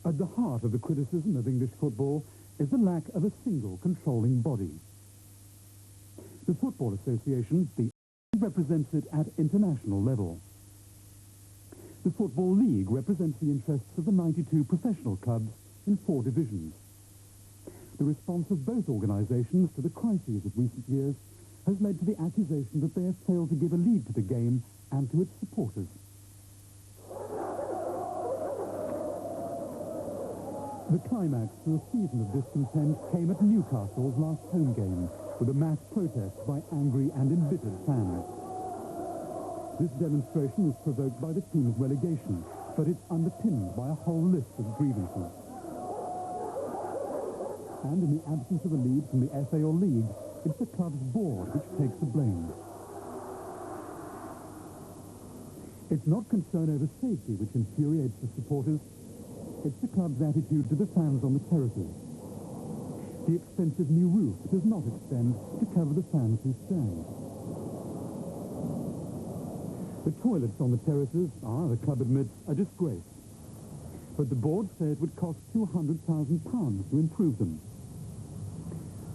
At the heart of the criticism of English football is the lack of a single controlling body. The Football Association, represents it at international level. The Football League represents the interests of the 92 professional clubs in 4 divisions. The response of both organisations to the crises of recent years has led to the accusation that they have failed to give a lead to the game and to its supporters. The climax to a season of discontent came at Newcastle's last home game, with a mass protest by angry and embittered fans. This demonstration was provoked by the team's relegation, but it's underpinned by a whole list of grievances. And in the absence of a lead from the FA or League, it's the club's board which takes the blame. It's not concern over safety which infuriates the supporters. It's the club's attitude to the fans on the terraces. The expensive new roof does not extend to cover the fans who stand. The toilets on the terraces are, the club admits, a disgrace. But the board say it would cost £200,000 to improve them.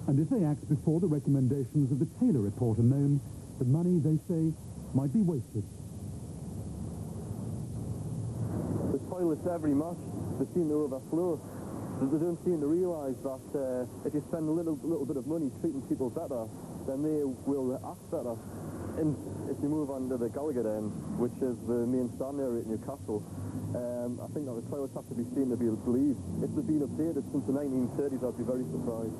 And if they act before the recommendations of the Taylor report are known, the money, they say, might be wasted. The toilets every match, they seem to overflow. They don't seem to realise that if you spend a little bit of money treating people better, then they will act better. And if you move on to the Gallagher end, which is the main stand area at Newcastle, I think that the toilets have to be seen to be believed. If they've been updated since the 1930s, I'd be very surprised.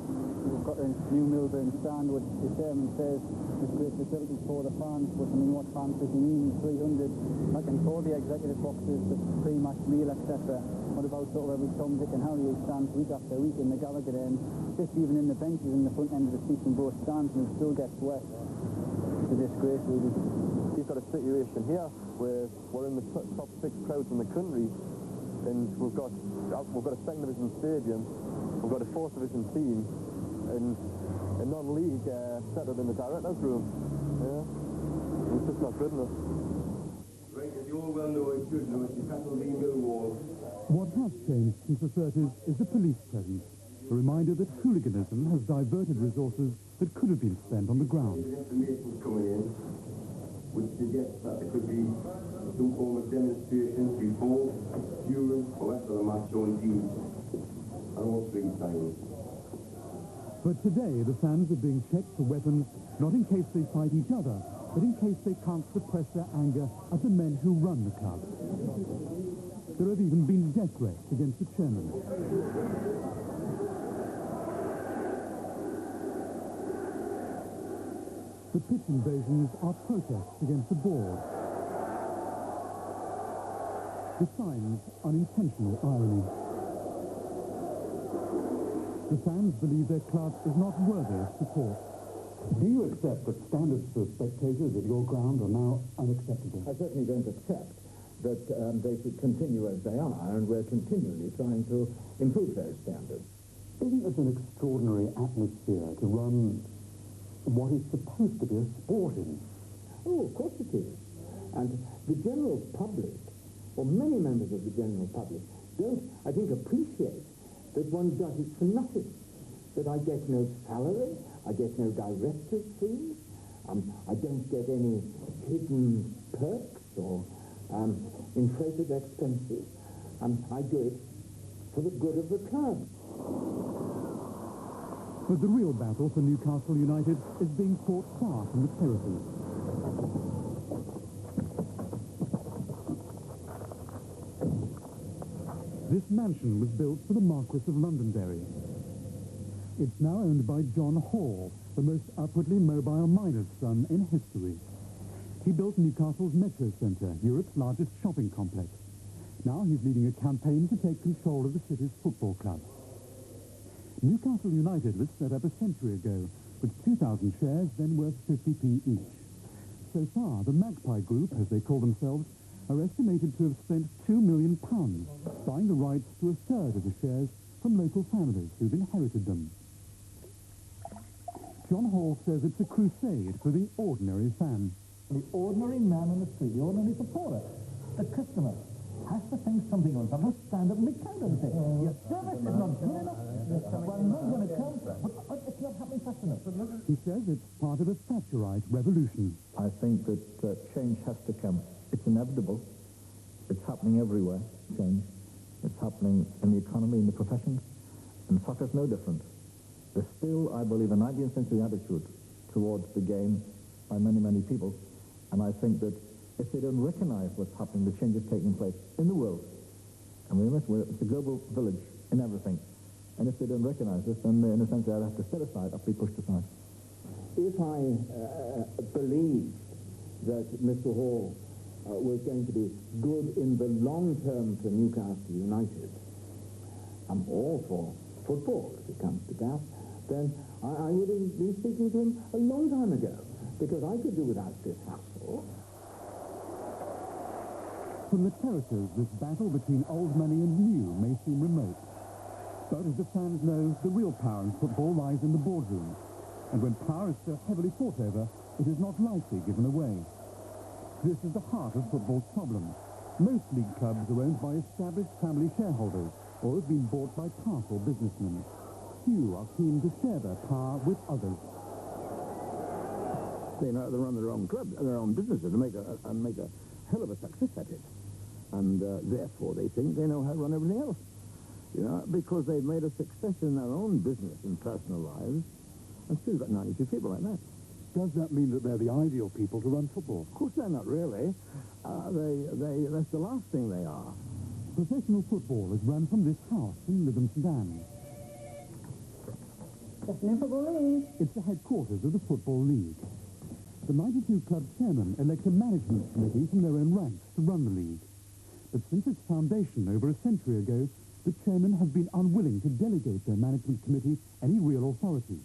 We've got a new Milburn stand, which the chairman says is great facilities for the fans, but I mean, what fans does he mean? 300, I can call the executive boxes, the pre-match meal, etc. What about sort of every Tom, Dick and Harry who stands week after week in the Gallagher end, just even in the benches in the front end of the seats in both stands, and it still gets wet. It's a disgrace, really. You've got a situation here where we're in the top 6 crowds in the country, and we've got a second division stadium, we've got a 4th division team, and a non-league set up in the director's room. Yeah, it's just not good enough. Right, as you all well know, it should know, it's Newcastle v Millwall. What has changed since the 30s is the police presence, a reminder that hooliganism has diverted resources that could have been spent on the ground. Information coming in would suggest that there could be some form of demonstration before, during, or after the match on TV, and all 3 times. But today, the fans are being checked for weapons, not in case they fight each other, but in case they can't suppress their anger at the men who run the club. There have even been death threats against the chairman. The pitch invasions are protests against the board. The signs, unintentional irony. The fans believe their club is not worthy of support. Do you accept that standards for spectators at your ground are now unacceptable? I certainly don't accept that they should continue as they are, and we're continually trying to improve those standards. Isn't this an extraordinary atmosphere to run what is supposed to be a sport in? Oh, of course it is. And the general public, or many members of the general public, don't, I think, appreciate that one does it for nothing. That I get no salary, I get no director's fees, I don't get any hidden perks or inflated expenses. I do it for the good of the club. But the real battle for Newcastle United is being fought far from the terraces. This mansion was built for the Marquis of Londonderry. It's now owned by John Hall, the most upwardly mobile miner's son in history. He built Newcastle's Metro Centre, Europe's largest shopping complex. Now he's leading a campaign to take control of the city's football club. Newcastle United was set up a century ago, with 2,000 shares, then worth 50p each. So far, the Magpie Group, as they call themselves, are estimated to have spent £2 million, buying the rights to a third of the shares from local families who've inherited them. John Hall says it's a crusade for the ordinary fan. The ordinary man in the street, the ordinary supporter, the customer. has to think something else. I must stand up and be counted and say, your service is not good enough. Well, I'm not going to come, but it's not happening fast enough. He says it's part of a Thatcherite revolution. I think that change has to come. It's inevitable. It's happening everywhere, change. It's happening in the economy, in the professions, and soccer's no different. There's still, I believe, a 19th century attitude towards the game by many, many people, and I think that if they don't recognize what's happening, the changes taking place in the world, and it's a global village in everything, and if they don't recognize this, then in a sense they either have to set aside or be pushed aside. If I believed that Mr. Hall was going to be good in the long term for Newcastle United, I'm all for football if it comes to that, then I would have been speaking to him a long time ago, because I could do without this hassle. From the terraces, this battle between old money and new may seem remote. But as the fans know, the real power in football lies in the boardroom. And when power is so heavily fought over, it is not lightly given away. This is the heart of football's problem. Most league clubs are owned by established family shareholders or have been bought by powerful businessmen. Few are keen to share their power with others. They know how to run their own club, their own businesses, and make a hell of a success at it. And therefore they think they know how to run everything else. You know, because they've made a success in their own business and personal lives, and still got 92 people like that. Does that mean that they're the ideal people to run football? Of course they're not really. That's the last thing they are. Professional football is run from this house in Lytham St Anne's. Football League. It's the headquarters of the Football League. The 92 club chairmen elect a management committee from their own ranks to run the league. But since its foundation over a century ago, the chairmen have been unwilling to delegate their management committee any real authority.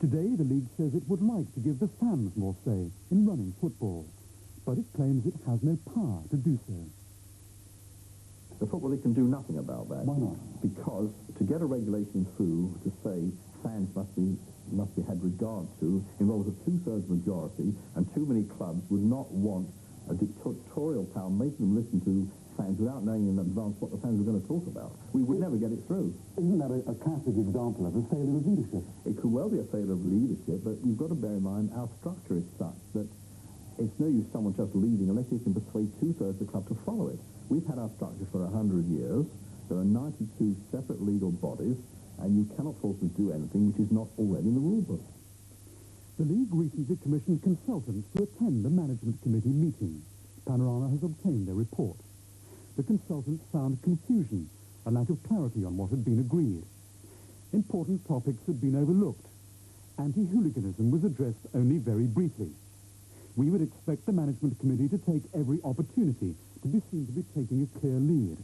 Today, the league says it would like to give the fans more say in running football, but it claims it has no power to do so. The Football League can do nothing about that. Why not? Because to get a regulation through to say fans must be had regard to involves a two-thirds majority, and too many clubs would not want a dictatorial power making them listen to fans without knowing in advance what the fans are going to talk about. We would never get it through. Isn't that a classic example of a failure of leadership? It could well be a failure of leadership, but you've got to bear in mind our structure is such that it's no use someone just leading unless you can persuade two-thirds of the club to follow it. We've had our structure for 100 years. There are 92 separate legal bodies, and you cannot force them to do anything which is not already in the rule book. The league recently commissioned consultants to attend the management committee meeting. Panorama has obtained their report. The consultants found confusion, a lack of clarity on what had been agreed. Important topics had been overlooked. Anti-hooliganism was addressed only very briefly. We would expect the management committee to take every opportunity to be seen to be taking a clear lead.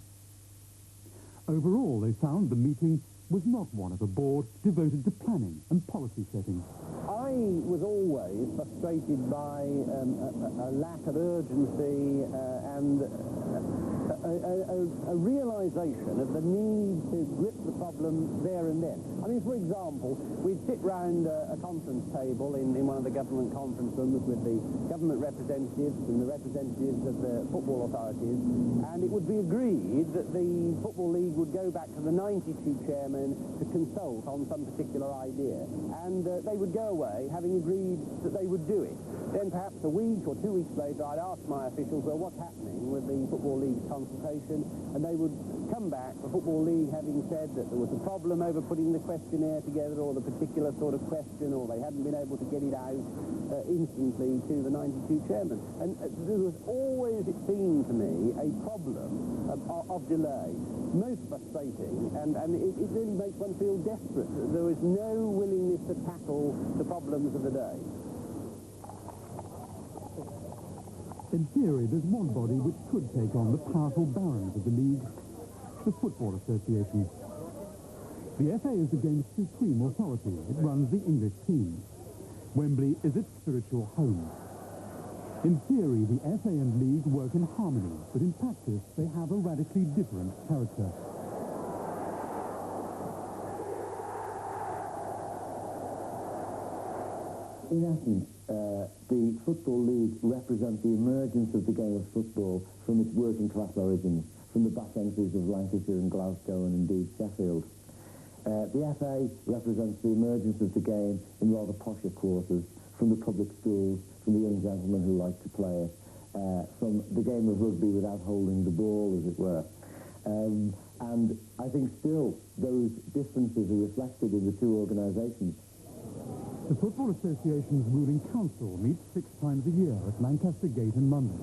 Overall, they found the meeting was not one of a board devoted to planning and policy setting. I was always frustrated by a lack of urgency and a realisation of the need to grip the problem there and then. I mean, for example, we'd sit round a conference table in one of the government conference rooms with the government representatives and the representatives of the football authorities, and it would be agreed that the Football League would go back to the 92 chairmen to consult on some particular idea, and they would go away having agreed that they would do it. Then perhaps a week or 2 weeks later I'd ask my officials, well, what's happening with the Football League consultation, and they would come back, the Football League having said that there was a problem over putting the questionnaire together or the particular sort of question, or they hadn't been able to get it out instantly to the 92 chairmen. And there was always, it seemed to me, a problem of delay, most frustrating, and it really makes one feel desperate. There is no willingness to tackle the problems of the day. In theory, there's one body which could take on the powerful barons of the league, the Football Association. The FA is the game's supreme authority. It runs the English teams. Wembley is its spiritual home. In theory, the FA and league work in harmony, but in practice, they have a radically different character. In essence, the Football League represents the emergence of the game of football from its working class origins, from the back entries of Lancashire and Glasgow and indeed Sheffield. The FA represents the emergence of the game in rather posher quarters, from the public schools, from the young gentlemen who like to play it, from the game of rugby without holding the ball, as it were. And I think still those differences are reflected in the two organisations. The Football Association's ruling council meets 6 times a year at Lancaster Gate in London.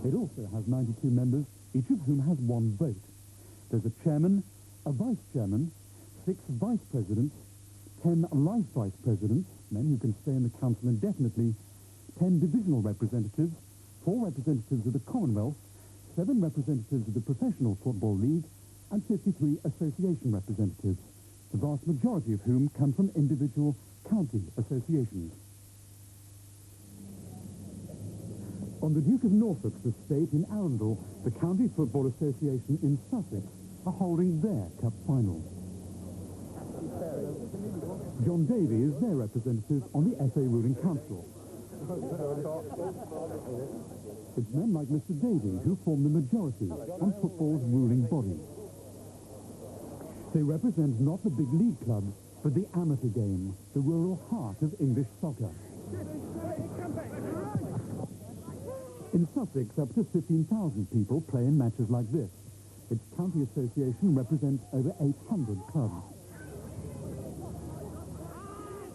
It also has 92 members, each of whom has 1 vote. There's a chairman, a vice-chairman, 6 vice-presidents, 10 life vice-presidents, men who can stay in the council indefinitely, 10 divisional representatives, 4 representatives of the Commonwealth, 7 representatives of the Professional Football League, and 53 association representatives, the vast majority of whom come from individual county associations. On the Duke of Norfolk's estate in Arundel, the County Football Association in Sussex are holding their cup final. John Davey is their representative on the FA ruling council. It's men like Mr. Davey who form the majority on football's ruling body. They represent not the big league clubs, but the amateur game, the rural heart of English soccer. In Sussex, up to 15,000 people play in matches like this. Its county association represents over 800 clubs.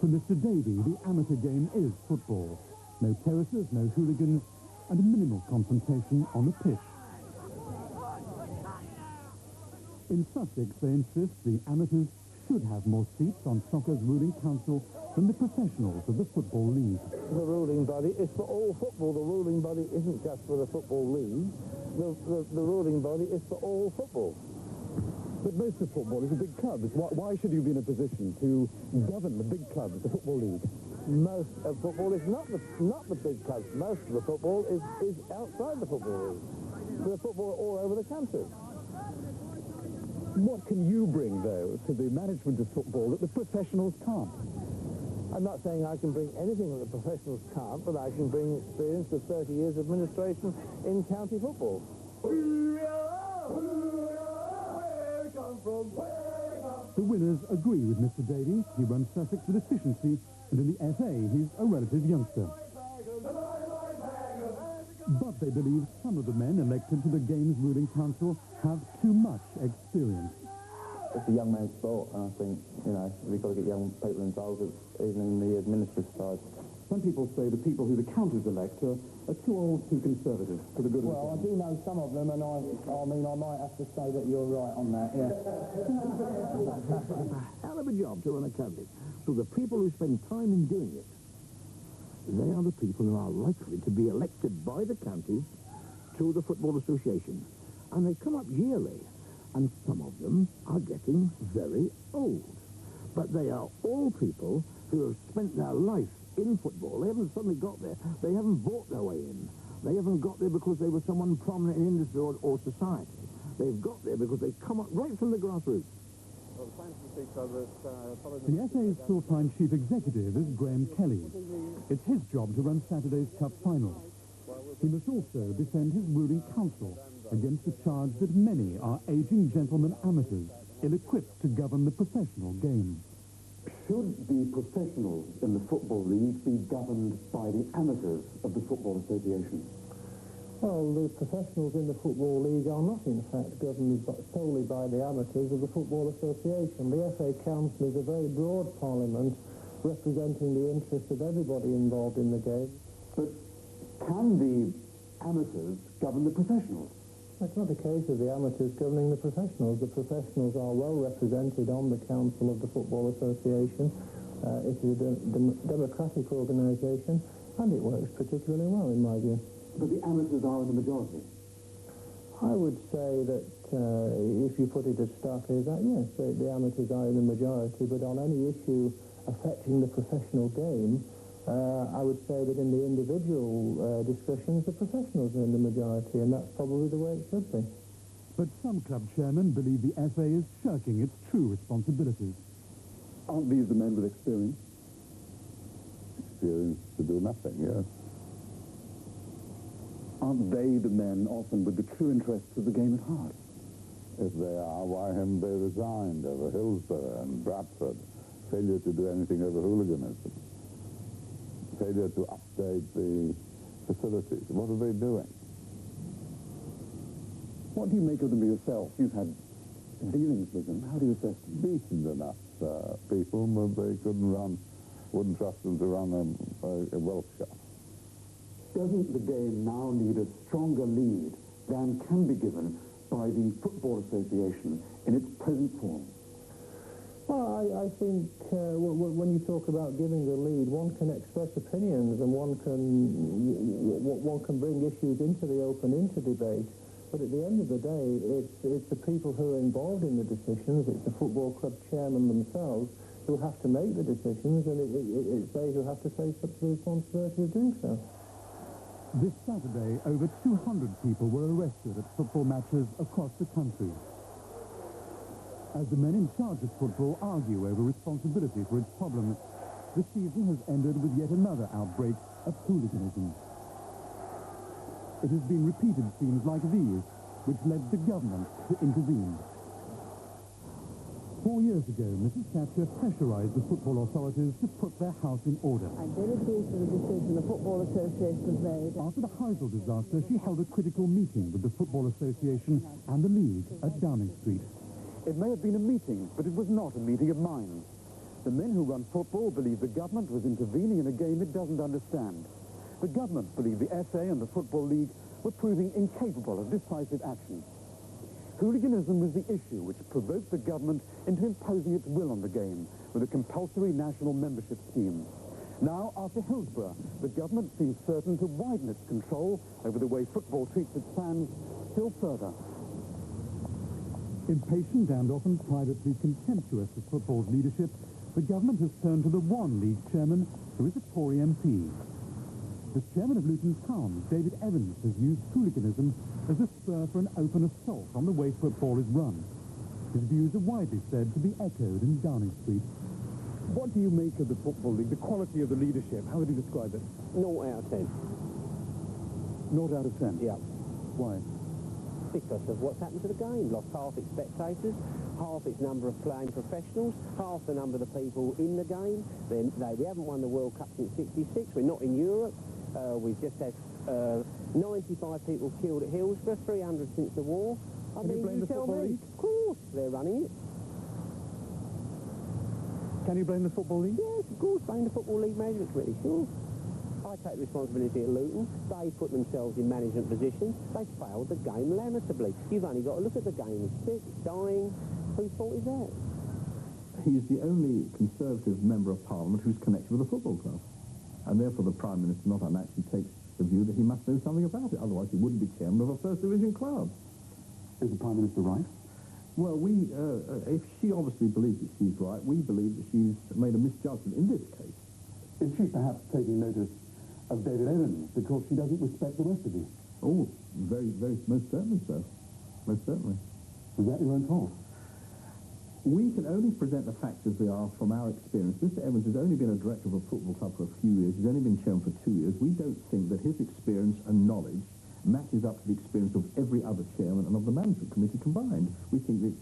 For Mr. Davey, the amateur game is football. No terraces, no hooligans, and minimal confrontation on the pitch. In Sussex, they insist the amateurs should have more seats on soccer's ruling council than the professionals of the Football League. The ruling body is for all football. The ruling body isn't just for the Football League. The ruling body is for all football. But most of football is a big club. Why should you be in a position to govern the big clubs, the Football League? Most of football is not the big clubs. Most of the football is outside the Football League. There's football all over the country. What can you bring, though, to the management of football that the professionals can't? I'm not saying I can bring anything that the professionals can't, but I can bring experience of 30 years administration in county football. The winners agree with Mr. Davey. He runs Sussex with efficiency, and in the FA, he's a relative youngster. But they believe some of the men elected to the game's ruling council have too much experience. It's a young man's sport, and I think, we've got to get young people involved, even in the administrative side. Some people say the people who the counties elect are too old, too conservative for the good of the Well, I game. do know some of them, and I might have to say that you're right on that, yeah. It's a hell of a job to run a county. So the people who spend time in doing it, they are the people who are likely to be elected by the counties to the Football Association. And they come up yearly, and some of them are getting very old. But they are all people who have spent their life in football. They haven't suddenly got there. They haven't bought their way in. They haven't got there because they were someone prominent in industry or society. They've got there because they come up right from the grassroots. The FA's full-time chief executive is Graham Kelly. It's his job to run Saturday's Cup final. He must also defend his ruling council against the charge that many are aging gentlemen amateurs, ill-equipped to govern the professional game. Should the professionals in the Football League be governed by the amateurs of the Football Association? Well, the professionals in the Football League are not, in fact, governed solely by the amateurs of the Football Association. The FA Council is a very broad parliament representing the interests of everybody involved in the game. But can the amateurs govern the professionals? It's not a case of the amateurs governing the professionals. The professionals are well represented on the Council of the Football Association. It is a democratic organisation, and it works particularly well, in my view. But the amateurs are in the majority. I would say that if you put it as starkly as that, yes, the amateurs are in the majority, but on any issue affecting the professional game, I would say that in the individual discussions, the professionals are in the majority, and that's probably the way it should be. But some club chairmen believe the FA is shirking its true responsibilities. Aren't these the men with experience? interference to do nothing, yes. Aren't they the men often with the true interests of the game at heart? If they are, why haven't they resigned over Hillsborough and Bradford? Failure to do anything over hooliganism. Failure to update the facilities. What are they doing? What do you make of them yourself? You've had dealings with them. How do you assess them? Decent enough people, but they wouldn't trust them to run a wealth shop. Doesn't the game now need a stronger lead than can be given by the Football Association in its present form? Well, I think when you talk about giving the lead, one can express opinions and one can bring issues into the open, into debate. But at the end of the day, it's the people who are involved in the decisions, it's the football club chairman themselves who have to make the decisions, and it's they who have to face up to the responsibility of doing so. This Saturday, over 200 people were arrested at football matches across the country. As the men in charge of football argue over responsibility for its problems, the season has ended with yet another outbreak of hooliganism. It has been repeated scenes like these which led the government to intervene. 4 years ago, Mrs. Thatcher pressurized the football authorities to put their house in order. I'm very pleased with the decision the Football Association has made. After the Heysel disaster, she held a critical meeting with the Football Association and the League at Downing Street. It may have been a meeting, but it was not a meeting of minds. The men who run football believe the government was intervening in a game it doesn't understand. The government believed the FA and the Football League were proving incapable of decisive action. Hooliganism was the issue which provoked the government into imposing its will on the game with a compulsory national membership scheme. Now, after Hillsborough, the government seems certain to widen its control over the way football treats its fans still further. Impatient and often privately contemptuous of football's leadership, the government has turned to the one league chairman who is a Tory MP. The chairman of Luton Town, David Evans, has used hooliganism as a spur for an open assault on the way football is run. His views are widely said to be echoed in Downing Street. What do you make of the Football League, the quality of the leadership? How would you describe it? 0 out of 10. 0 out of 10? Yeah. Why? Because of what's happened to the game. Lost half its spectators, half its number of playing professionals, half the number of the people in the game. We haven't won the World Cup since '66. We're not in Europe. We've just had 95 people killed at Hillsborough, 300 since the war. Can you blame the Football League? Of course, they're running it. Can you blame the Football League? Yes, of course, blame the Football League management, really, sure. I take responsibility at Luton. They put themselves in management positions. They failed the game lamentably. You've only got to look at the game. It's sick, it's dying. Whose fault is that? He's the only Conservative member of Parliament who's connected with a football club. And therefore the Prime Minister not unnaturally takes the view that he must know something about it. Otherwise he wouldn't be chairman of a First Division club. Is the Prime Minister right? Well, if she obviously believes that she's right, we believe that she's made a misjudgment in this case. Is she perhaps taking notice of David Evans because she doesn't respect the rest of you? Oh, very, very, most certainly so. Most certainly. Is that your own fault? We can only present the facts as they are from our experience. Mr. Evans has only been a director of a football club for a few years. He's only been chairman for 2 years. We don't think that his experience and knowledge matches up to the experience of every other chairman and of the management committee combined. We think that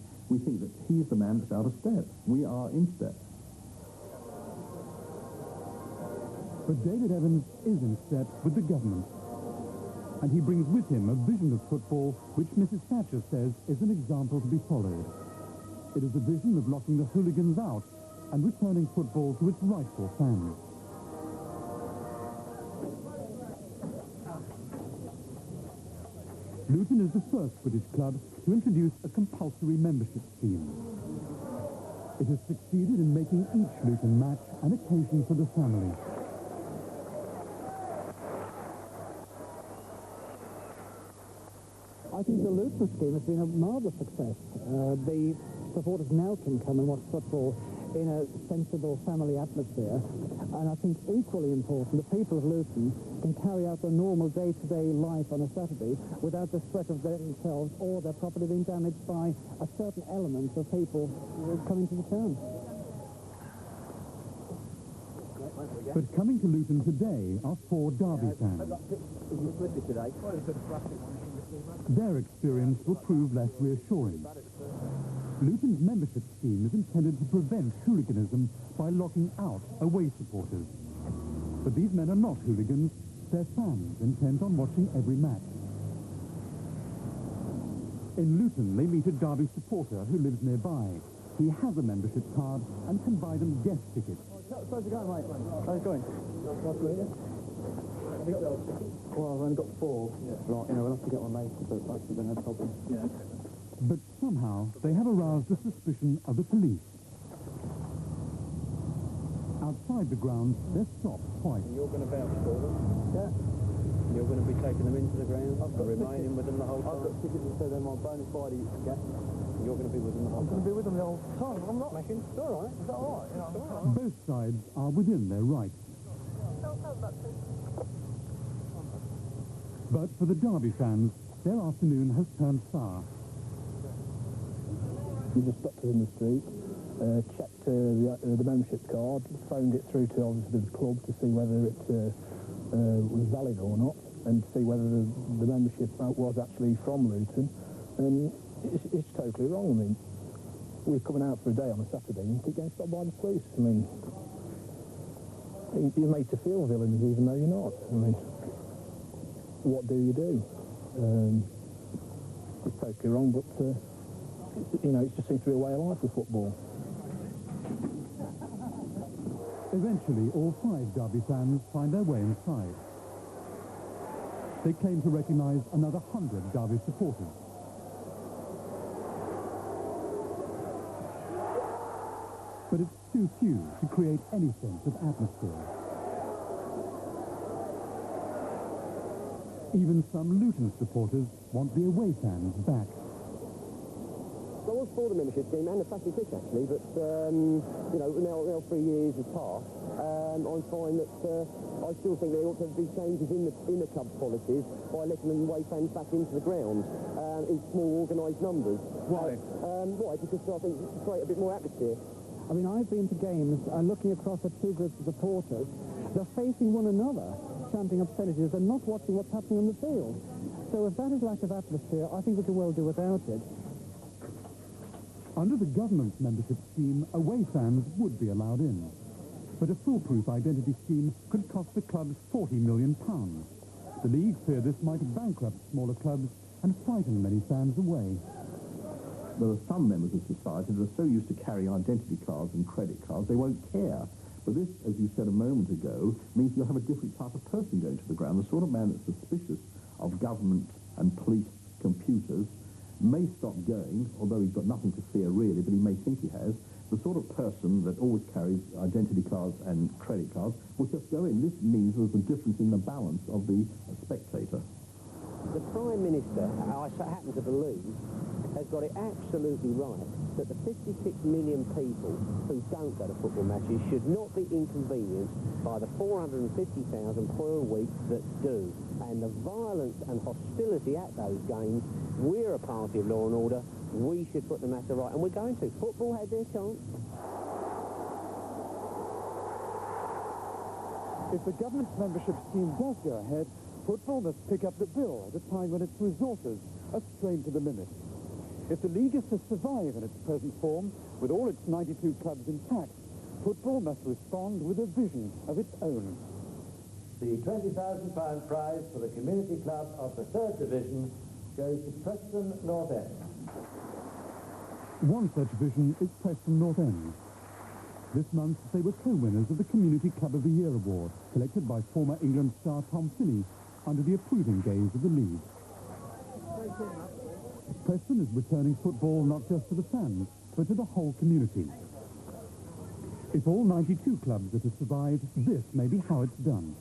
he's the man that's out of step. We are in step. But David Evans is in step with the government. And he brings with him a vision of football which Mrs. Thatcher says is an example to be followed. It is a vision of locking the hooligans out and returning football to its rightful fans. Luton is the first British club to introduce a compulsory membership scheme. It has succeeded in making each Luton match an occasion for the family. I think the Luton scheme has been a marvellous success. The supporters now can come and watch football in a sensible family atmosphere, and I think equally important, the people of Luton can carry out their normal day-to-day life on a Saturday without the threat of themselves or their property being damaged by a certain element of people coming to the town. But coming to Luton today are 4 Derby fans. Their experience will prove less reassuring. Luton's membership scheme is intended to prevent hooliganism by locking out away supporters. But these men are not hooligans, they're fans intent on watching every match. In Luton, they meet a Derby supporter who lives nearby. He has a membership card and can buy them guest tickets. How's it going, mate? How's it going? Nice to meet you. Have you got those tickets? Well, I've only got 4. Yeah. Right, you know, we'll have to get one later, but that's no problem. Yeah. But somehow, they have aroused the suspicion of the police. Outside the grounds, they're stopped twice. You're going to vouch for them? Yeah. You're going to be taking them into the ground and remaining with them the whole time? I've got tickets that say they're my bona fide guests. You're going to be with them the whole time? I'm going to be with them the whole time. I'm not making. It's all right. Is that all right? You know, all right. Both sides are within their rights. But for the Derby fans, their afternoon has turned sour. We just stopped us in the street, checked the membership card, phoned it through to obviously the club to see whether it was valid or not, and to see whether the membership was actually from Luton. And it's totally wrong. I mean, we're coming out for a day on a Saturday and you keep getting stopped by the police. I mean, you're made to feel villains even though you're not. I mean, what do you do? It's totally wrong, but you know, it just seems to be a way of life with football. Eventually, all 5 Derby fans find their way inside. They claim to recognise another 100 Derby supporters. But it's too few to create any sense of atmosphere. Even some Luton supporters want the away fans back. I was for the membership scheme and the plastic pitch actually, but you know, now 3 years has passed. I find that I still think there ought to be changes in the club's policies by letting the away fans back into the ground in small organised numbers. Why? Why? Because I think it create a bit more atmosphere. I mean, I've been to games and looking across at 2 groups of supporters. They're facing one another, chanting obscenities and not watching what's happening on the field. So if that is lack of atmosphere, I think we can well do without it. Under the government's membership scheme, away fans would be allowed in. But a foolproof identity scheme could cost the clubs £40 million. The league fear this might bankrupt smaller clubs and frighten many fans away. There are some members of society that are so used to carrying identity cards and credit cards, they won't care. But this, as you said a moment ago, means you'll have a different type of person going to the ground. The sort of man that's suspicious of government and police computers may stop going, although he's got nothing to fear really, but he may think he has. The sort of person that always carries identity cards and credit cards will just go in. This means there's a difference in the balance of the spectator. The Prime Minister, I happen to believe, has got it absolutely right that the 56 million people who don't go to football matches should not be inconvenienced by the 450,000 per week that do. And the violence and hostility at those games, we're a party of law and order, we should put the matter right, and we're going to. Football had their chance. If the government's membership scheme does go ahead, football must pick up the bill at a time when its resources are strained to the limit. If the league is to survive in its present form, with all its 92 clubs intact, football must respond with a vision of its own. The £20,000 prize for the community club of the 3rd Division goes to Preston North End. One such vision is Preston North End. This month, they were co-winners of the Community Club of the Year award, collected by former England star Tom Finney, under the approving gaze of the league. Preston is returning football not just to the fans, but to the whole community. If all 92 clubs are to survive, this may be how it's done.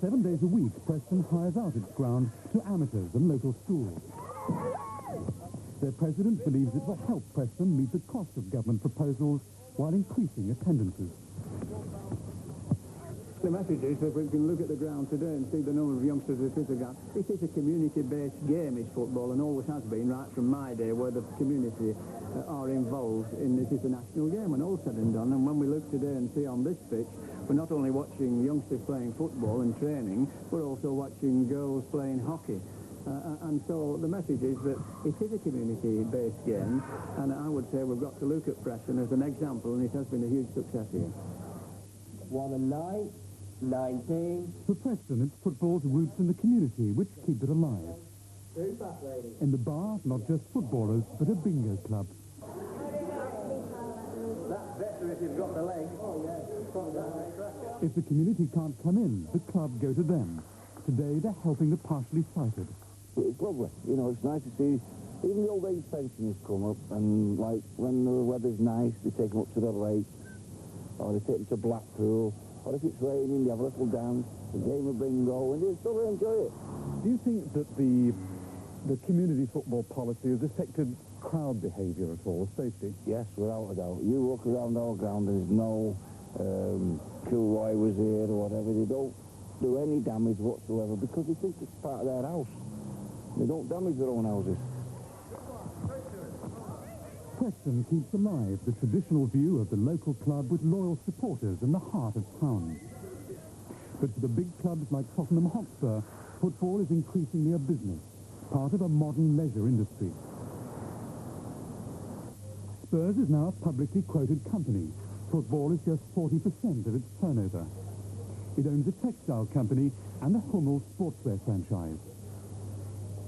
7 days a week, Preston hires out its ground to amateurs and local schools. Their president believes it will help Preston meet the cost of government proposals while increasing attendances. The message is that we can look at the ground today and see the number of youngsters that is a ground. It is a community-based game, is football, and always has been, right from my day, where the community are involved in this. Is a national game, and all said and done. And when we look today and see on this pitch, we're not only watching youngsters playing football and training, we're also watching girls playing hockey. And so the message is that it is a community-based game, and I would say we've got to look at Preston as an example, and it has been a huge success here. 1 and 9, 19. For Preston, it's football's roots in the community which keep it alive. In the bar, not just footballers, but a bingo club. That's better if you've got the leg. Oh, yeah. If the community can't come in, the club go to them. Today, they're helping the partially sighted. It's lovely. You know, it's nice to see even the old age pensioners come up, and, like, when the weather's nice, they take them up to the lake, or they take them to Blackpool, or if it's raining, they have a little dance, a game of bingo, and they still enjoy it. Do you think that the community football policy has affected crowd behaviour at all, safety? Yes, without a doubt. You walk around our ground, there's no Kilroy was here or whatever. They don't do any damage whatsoever because they think it's part of their house. They don't damage their own houses. Preston keeps alive the traditional view of the local club with loyal supporters in the heart of town. But for the big clubs like Tottenham Hotspur, football is increasingly a business, part of a modern leisure industry. Spurs is now a publicly quoted company. Football is just 40% of its turnover. It owns a textile company and the Hummel sportswear franchise.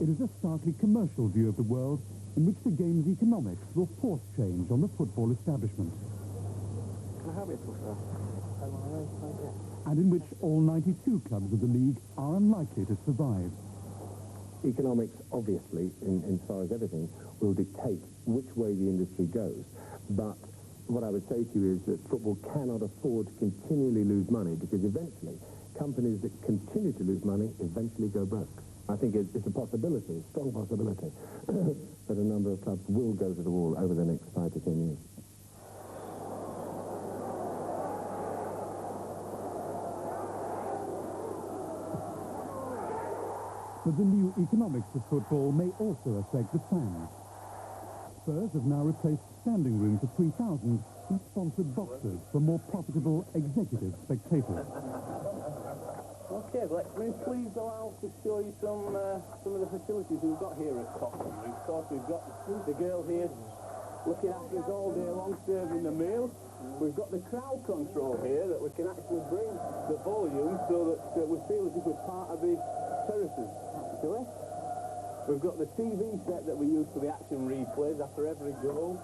It is a starkly commercial view of the world in which the game's economics will force change on the football establishment. Can I have it, sir? And in which all 92 clubs of the league are unlikely to survive. Economics, obviously, in far as everything, will dictate which way the industry goes. But what I would say to you is that football cannot afford to continually lose money, because eventually companies that continue to lose money eventually go broke. I think it's a possibility, a strong possibility, that a number of clubs will go to the wall over the next 5 to 10 years. But the new economics of football may also affect the fans. Spurs have now replaced standing room for 3,000 with sponsored boxes for more profitable executive spectators. Okay, let me please allow to show you some of the facilities we've got here at Tottenham. Of course, we've got the girl here looking after us all day long, serving the meal. We've got the crowd control here that we can actually bring the volume so that we feel as if we're part of the terraces, actually. We've got the TV set that we use for the action replays after every goal.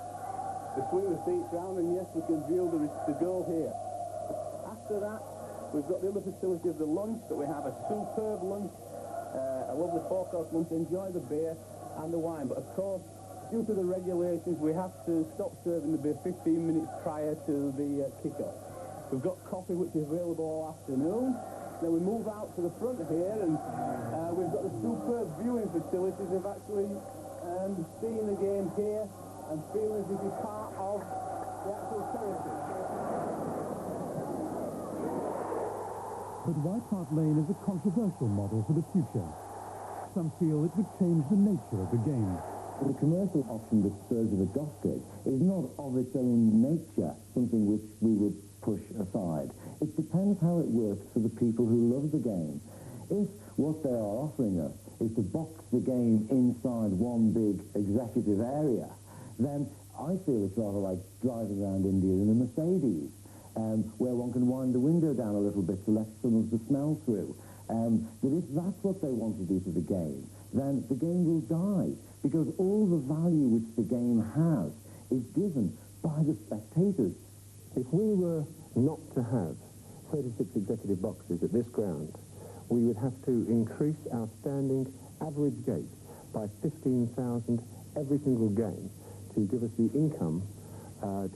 We swing the seats round, and yes, we can view the goal here. After that, we've got the other facility of the lunch, that we have a superb lunch, a lovely four-course lunch. Enjoy the beer and the wine. But of course, due to the regulations, we have to stop serving the beer 15 minutes prior to the kick-off. We've got coffee, which is available all afternoon. Then we move out to the front here, and we've got the superb viewing facilities of actually seeing the game here and feeling as if you're part of the actual territory. But White Hart Lane is a controversial model for the future. Some feel it would change the nature of the game. The commercial option that Spurs have adopted is not of its own nature something which we would push aside. It depends how it works for the people who love the game. If what they are offering us is to box the game inside one big executive area, then I feel it's rather like driving around India in a Mercedes, where one can wind the window down a little bit to let some of the smell through. That if that's what they want to do to the game, then the game will die, because all the value which the game has is given by the spectators. If we were not to have 36 executive boxes at this ground, we would have to increase our standing average gate by 15,000 every single game to give us the income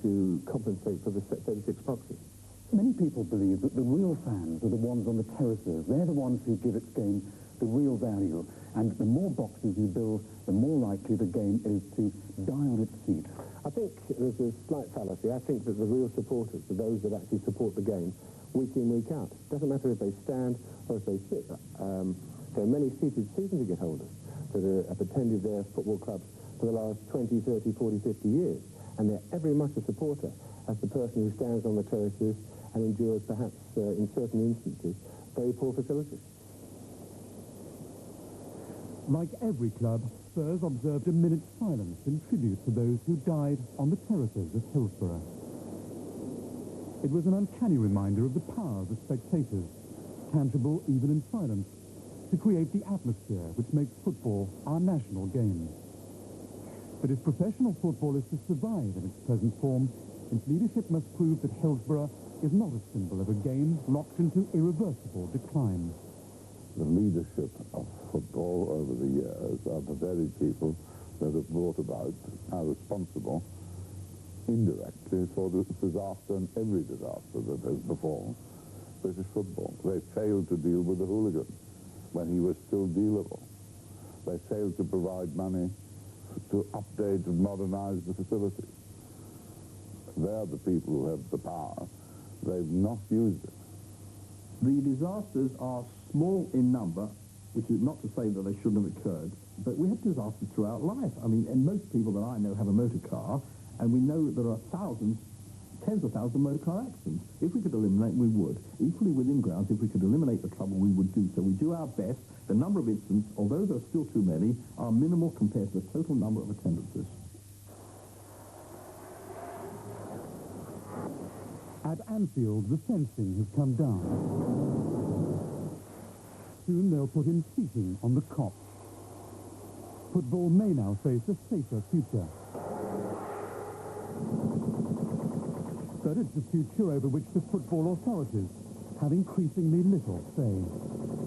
to compensate for the 36 boxes. Many people believe that the real fans are the ones on the terraces. They're the ones who give its game the real value. And the more boxes you build, the more likely the game is to die on its feet. I think there's a slight fallacy. I think that the real supporters, those that actually support the game, week in, week out. Doesn't matter if they stand or if they sit. There are many seated season ticket holders that have attended their football clubs for the last 20, 30, 40, 50 years, and they're every much a supporter as the person who stands on the terraces and endures, perhaps, in certain instances, very poor facilities. Like every club, Spurs observed a minute's silence in tribute to those who died on the terraces of Hillsborough. It was an uncanny reminder of the power of the spectators, tangible even in silence, to create the atmosphere which makes football our national game. But if professional football is to survive in its present form, its leadership must prove that Hillsborough is not a symbol of a game locked into irreversible decline. The leadership of football over the years are the very people that have brought about, are responsible indirectly for the disaster and every disaster that has befallen British football. They failed to deal with the hooligan when he was still dealable. They failed to provide money to update and modernize the facilities. They're the people who have the power. They've not used it. The disasters are small in number, which is not to say that they shouldn't have occurred, but we have disasters throughout life. I mean, and most people that I know have a motor car, and we know that there are thousands, tens of thousands of motor car accidents. If we could eliminate, we would. Equally within grounds, if we could eliminate the trouble, we would do so. We do our best. The number of incidents, although there are still too many, are minimal compared to the total number of attendances. At Anfield, the fencing has come down. Soon they'll put in seating on the Kop. Football may now face a safer future. But it's a future over which the football authorities have increasingly little say.